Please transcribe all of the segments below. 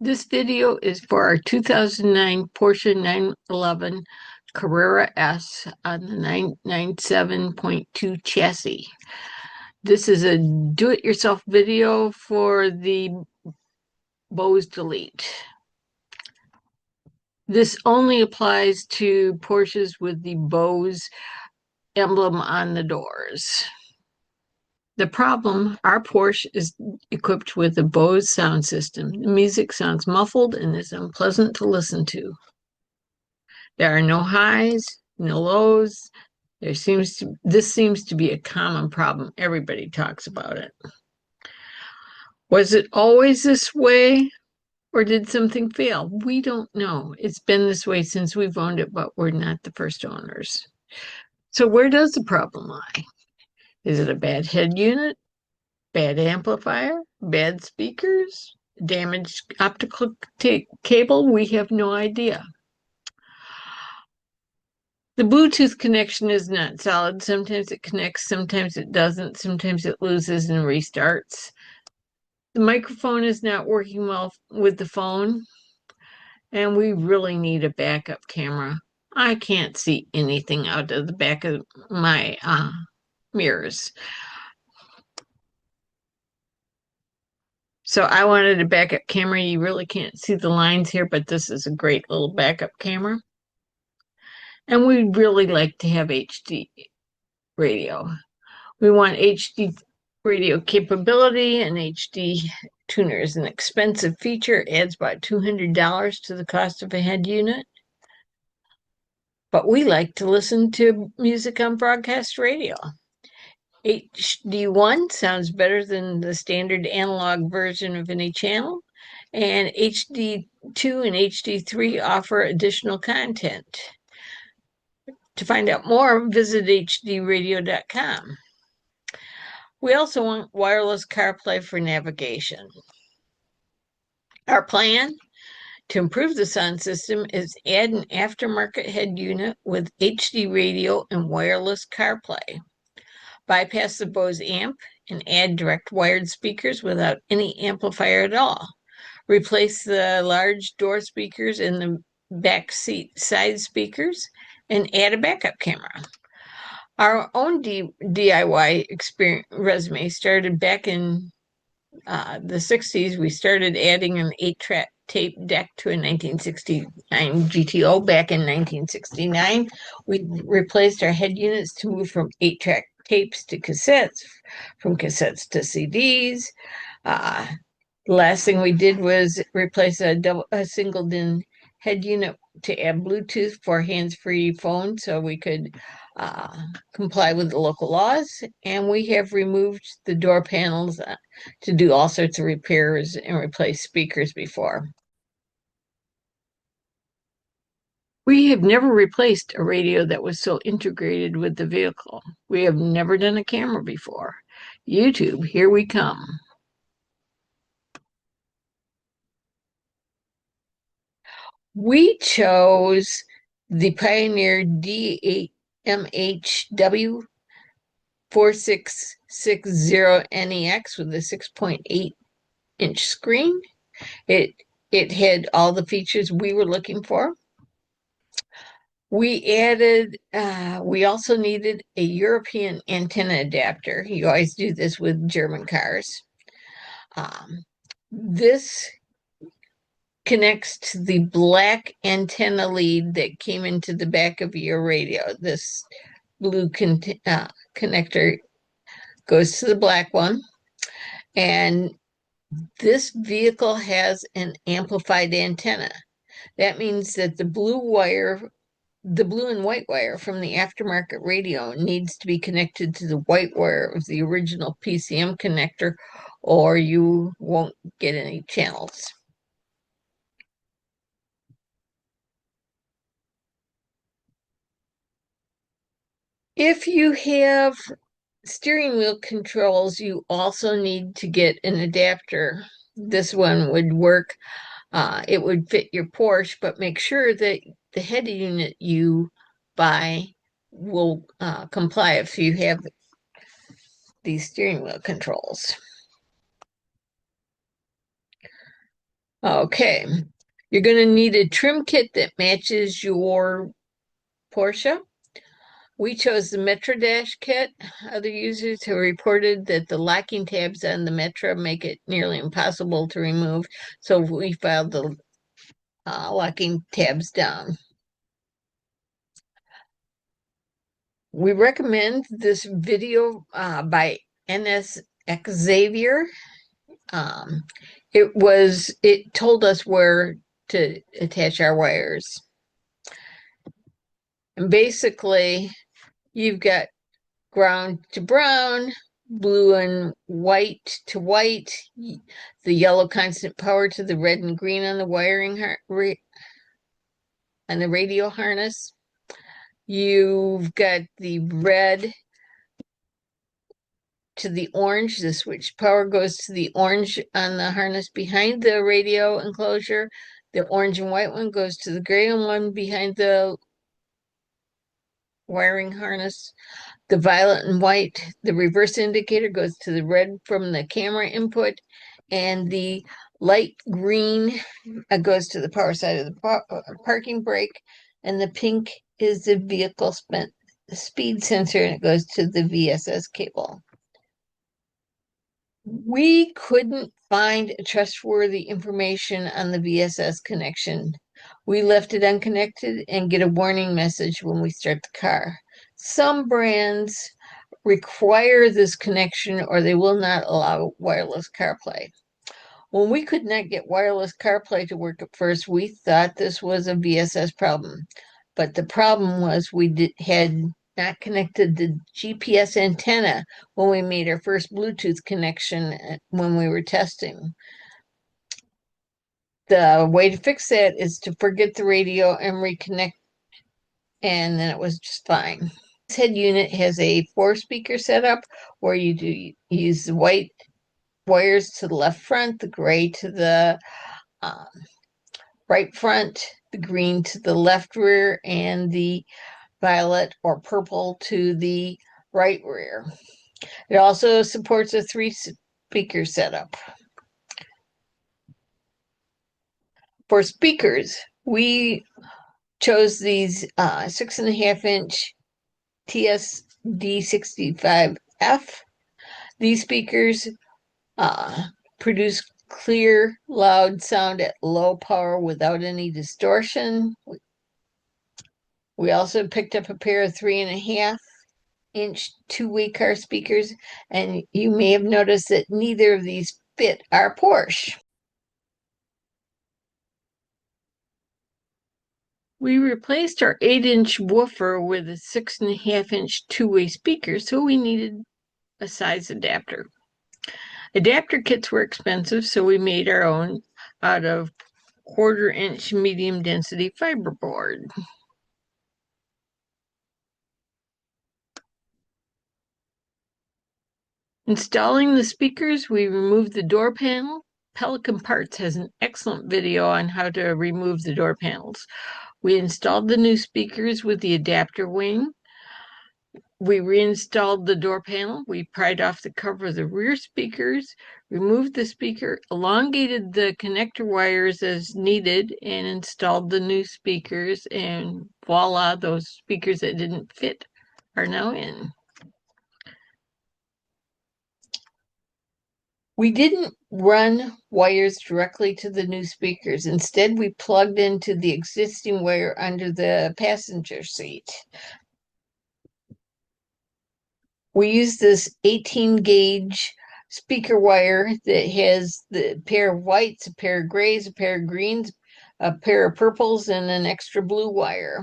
This video is for our 2009 Porsche 911 Carrera S on the 997.2 chassis. This is a do-it-yourself video for the Bose Delete. This only applies to Porsches with the Bose emblem on the doors. The problem, our Porsche is equipped with a Bose sound system. The music sounds muffled and is unpleasant to listen to. There are no highs, no lows. This seems to be a common problem. Everybody talks about it. Was it always this way, or did something fail? We don't know. It's been this way since we've owned it, but we're not the first owners. So where does the problem lie? Is it a bad head unit, bad amplifier, bad speakers, damaged optical cable? We have no idea. The Bluetooth connection is not solid. Sometimes it connects, sometimes it doesn't, sometimes it loses and restarts. The microphone is not working well with the phone, and we really need a backup camera. I can't see anything out of the back of my mirrors. So I wanted a backup camera. You really can't see the lines here, but this is a great little backup camera. And we'd really like to have HD radio. We want HD radio capability, and HD tuner is an expensive feature, adds about $200 to the cost of a head unit. But we like to listen to music on broadcast radio. HD1 sounds better than the standard analog version of any channel, and HD2 and HD3 offer additional content. To find out more, visit hdradio.com. We also want wireless CarPlay for navigation. Our plan to improve the sound system is add an aftermarket head unit with HD radio and wireless CarPlay. Bypass the Bose amp and add direct wired speakers without any amplifier at all. Replace the large door speakers and the back seat side speakers and add a backup camera. Our own DIY resume started back in the 60s. We started adding an 8-track tape deck to a 1969 GTO back in 1969. We replaced our head units to move from 8-track tapes to cassettes, from cassettes to CDs. The last thing we did was replace a single DIN head unit to add Bluetooth for hands-free phone so we could comply with the local laws. And we have removed the door panels to do all sorts of repairs and replace speakers before. We have never replaced a radio that was so integrated with the vehicle. We have never done a camera before. YouTube, here we come. We chose the Pioneer DMH-W4660NEX with a 6.8-inch screen. It had all the features we were looking for. We also needed a European antenna adapter. You always do this with German cars. This connects to the black antenna lead that came into the back of your radio. This blue connector goes to the black one. And this vehicle has an amplified antenna. That means that the blue and white wire from the aftermarket radio needs to be connected to the white wire of the original PCM connector, or you won't get any channels. If you have steering wheel controls, you also need to get an adapter. This one would work. It would fit your Porsche, but make sure that the head unit you buy will comply if you have these steering wheel controls. Okay, you're going to need a trim kit that matches your Porsche. We chose the Metro Dash kit. Other users have reported that the locking tabs on the Metro make it nearly impossible to remove, so we filed the locking tabs down. We recommend this video by NSXavior. It told us where to attach our wires. And basically, you've got ground to brown, blue and white to white, the yellow constant power to the red and green on the wiring on the radio harness. You've got the red to the orange. The switch power goes to the orange on the harness behind the radio enclosure. The orange and white one goes to the gray one behind the wiring harness. The violet and white, the reverse indicator goes to the red from the camera input, and the light green goes to the power side of the parking brake, and the pink is the vehicle speed sensor, and it goes to the VSS cable. We couldn't find trustworthy information on the VSS connection. We left it unconnected and get a warning message when we start the car. Some brands require this connection or they will not allow wireless CarPlay. When we could not get wireless CarPlay to work at first, we thought this was a VSS problem. But the problem was we had not connected the GPS antenna when we made our first Bluetooth connection when we were testing. The way to fix that is to forget the radio and reconnect, and then it was just fine. This head unit has a 4-speaker setup where you use the white wires to the left front, the gray to the right front, the green to the left rear, and the violet or purple to the right rear. It also supports a 3-speaker setup. For speakers, we chose these 6.5-inch TSD65F. These speakers produce clear, loud sound at low power without any distortion. We also picked up a pair of 3.5-inch two-way car speakers, and you may have noticed that neither of these fit our Porsche. We replaced our 8-inch woofer with a 6.5-inch two-way speaker, so we needed a size adapter. Adapter kits were expensive, so we made our own out of 1/4-inch medium density fiberboard. Installing the speakers, we removed the door panel. Pelican Parts has an excellent video on how to remove the door panels. We installed the new speakers with the adapter wing. We reinstalled the door panel. We pried off the cover of the rear speakers, removed the speaker, elongated the connector wires as needed, and installed the new speakers. And voila, those speakers that didn't fit are now in. We didn't run wires directly to the new speakers. Instead, we plugged into the existing wire under the passenger seat. We use this 18-gauge speaker wire that has the pair of whites, a pair of grays, a pair of greens, a pair of purples, and an extra blue wire.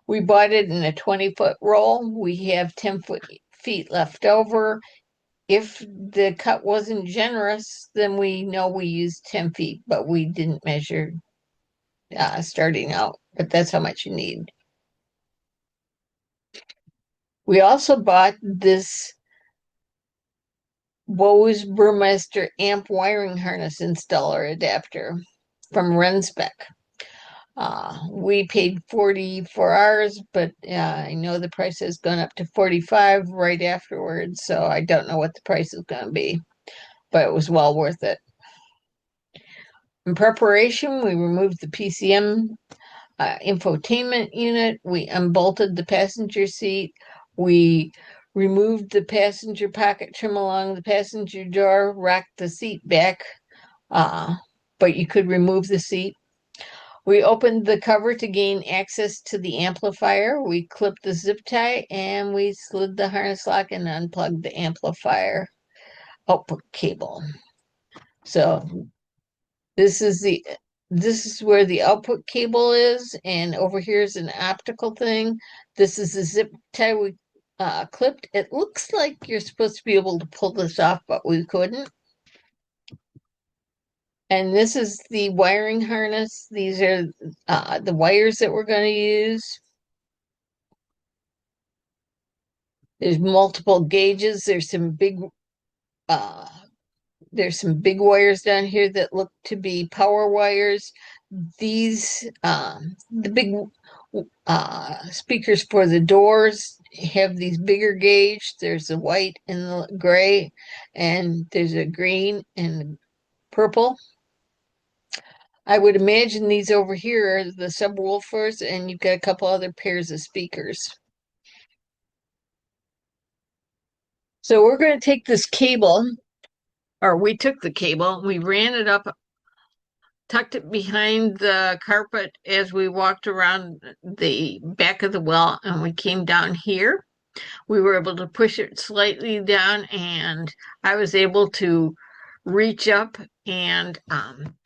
We bought it in a 20-foot roll. We have 10 feet left over. If the cut wasn't generous, then we know we used 10 feet, but we didn't measure starting out, but that's how much you need. We also bought this Bose Burmester amp wiring harness installer adapter from Renspec. We paid $40 for ours, but I know the price has gone up to $45 right afterwards, so I don't know what the price is going to be, but it was well worth it. In preparation, we removed the PCM infotainment unit. We unbolted the passenger seat. We removed the passenger pocket trim along the passenger door, rocked the seat back, but you could remove the seat. We opened the cover to gain access to the amplifier. We clipped the zip tie and we slid the harness lock and unplugged the amplifier output cable. So this is where the output cable is, and over here is an optical thing. This is the zip tie we clipped. It looks like you're supposed to be able to pull this off, but we couldn't. And this is the wiring harness. These are the wires that we're going to use. There's multiple gauges. There's some big wires down here that look to be power wires. These, the big speakers for the doors have these bigger gauge. There's a white and the gray, and there's a green and purple. I would imagine these over here are the subwoofers, and you've got a couple other pairs of speakers. So we're going to take this cable, or we took the cable, we ran it up, tucked it behind the carpet as we walked around the back of the well, and we came down here. We were able to push it slightly down, and I was able to reach up and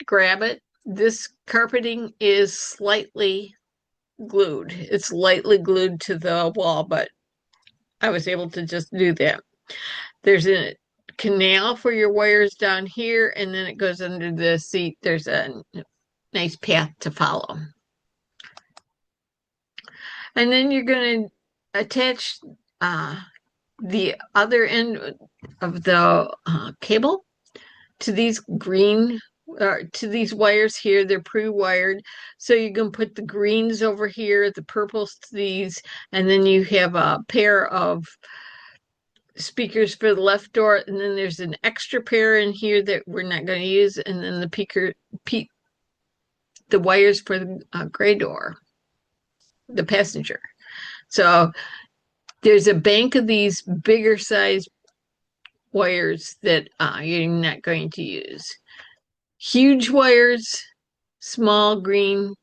grab it. This carpeting is slightly glued. It's lightly glued to the wall, but I was able to just do that. There's a canal for your wires down here, and then it goes under the seat. There's a nice path to follow. And then you're going to attach the other end of the cable to these to these wires here. They're pre-wired, so you can put the greens over here, the purples to these, and then you have a pair of speakers for the left door, and then there's an extra pair in here that we're not going to use, and then the wires for the gray door, the passenger. So there's a bank of these bigger size wires that you're not going to use. Huge wires, small green,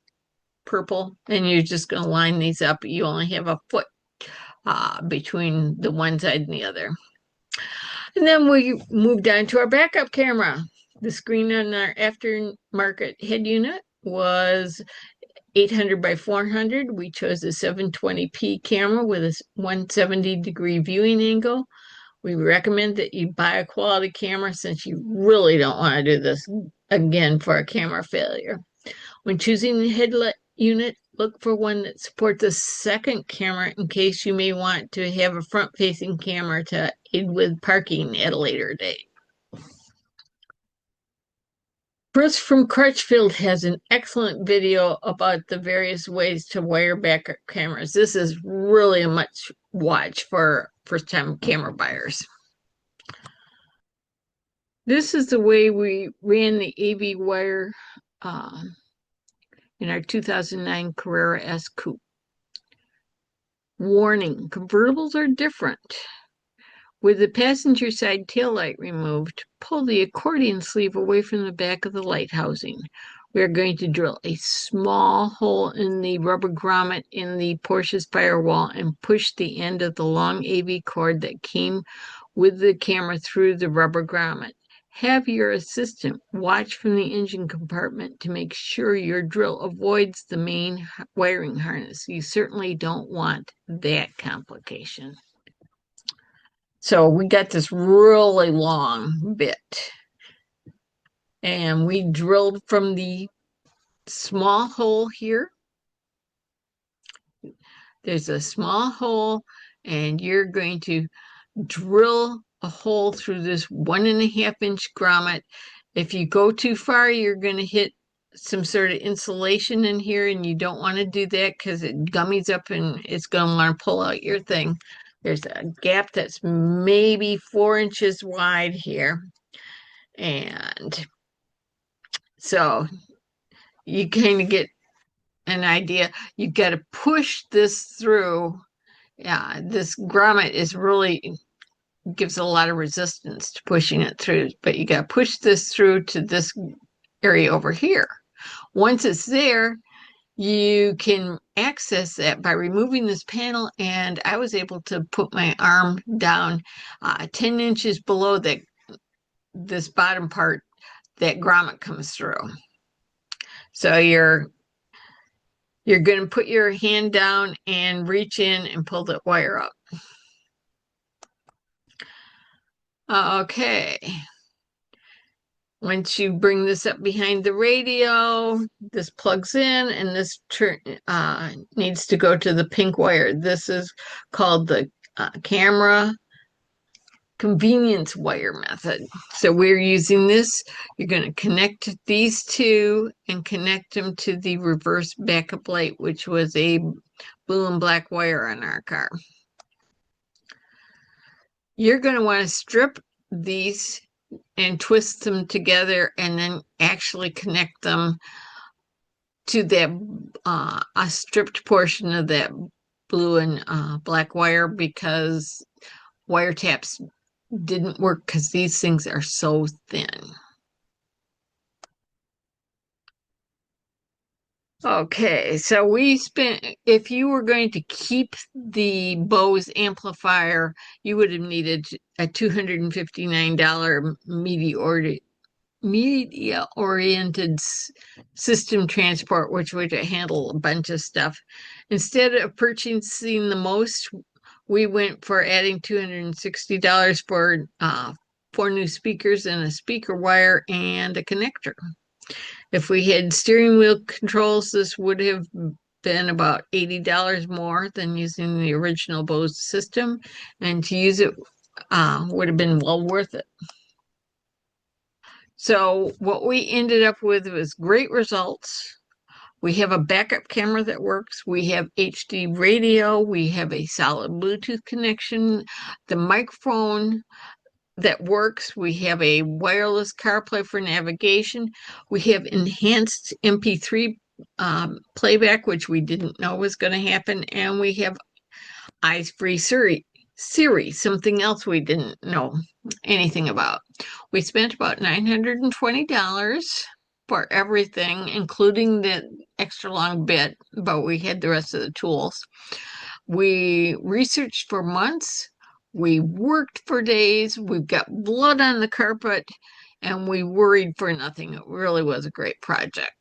purple, and you're just going to line these up. You only have a foot between the one side and the other. And then we moved on to our backup camera. The screen on our aftermarket head unit was 800 by 400. We chose a 720p camera with a 170-degree viewing angle. We recommend that you buy a quality camera since you really don't want to do this again for a camera failure. When choosing the headlight unit, look for one that supports a second camera in case you may want to have a front-facing camera to aid with parking at a later date. Chris from Crutchfield has an excellent video about the various ways to wire backup cameras. This is really a much watch for first-time camera buyers. This is the way we ran the AV wire in our 2009 Carrera S Coupe. Warning, convertibles are different. With the passenger side taillight removed, pull the accordion sleeve away from the back of the light housing. We are going to drill a small hole in the rubber grommet in the Porsche's firewall and push the end of the long AV cord that came with the camera through the rubber grommet. Have your assistant watch from the engine compartment to make sure your drill avoids the main wiring harness. You certainly don't want that complication. So we got this really long bit, and we drilled from the small hole here. There's a small hole, and you're going to drill a hole through this 1.5-inch grommet. If you go too far, you're going to hit some sort of insulation in here, and you don't want to do that because it gummies up and it's going to want to pull out your thing. There's a gap that's maybe 4 inches wide here. And So you kind of get an idea. You got to push this through. Yeah, this grommet is really gives a lot of resistance to pushing it through, but you got to push this through to this area over here. Once it's there, you can access that by removing this panel, and I was able to put my arm down 10 inches below this bottom part that grommet comes through. So you're going to put your hand down and reach in and pull the wire up. Okay. Once you bring this up behind the radio, this plugs in, and this needs to go to the pink wire. This is called the camera convenience wire method. So we're using this. You're going to connect these two and connect them to the reverse backup light, which was a blue and black wire on our car. You're going to want to strip these and twist them together and then actually connect them to that a stripped portion of that blue and black wire, because wiretaps didn't work because these things are so thin. Okay, so we spent, if you were going to keep the Bose amplifier, you would have needed a $259 media-oriented system transport, which would handle a bunch of stuff. Instead of purchasing the most, we went for adding $260 for 4 new speakers and a speaker wire and a connector. If we had steering wheel controls, this would have been about $80 more than using the original Bose system, and to use it would have been well worth it. So what we ended up with was great results. We have a backup camera that works. We have HD radio. We have a solid Bluetooth connection. The microphone that works. We have a wireless CarPlay for navigation. We have enhanced MP3 playback, which we didn't know was going to happen. And we have eyes-free Siri, something else we didn't know anything about. We spent about $920 for everything, including the extra long bit, but we had the rest of the tools. We researched for months. We worked for days. We've got blood on the carpet, and we worried for nothing. It really was a great project.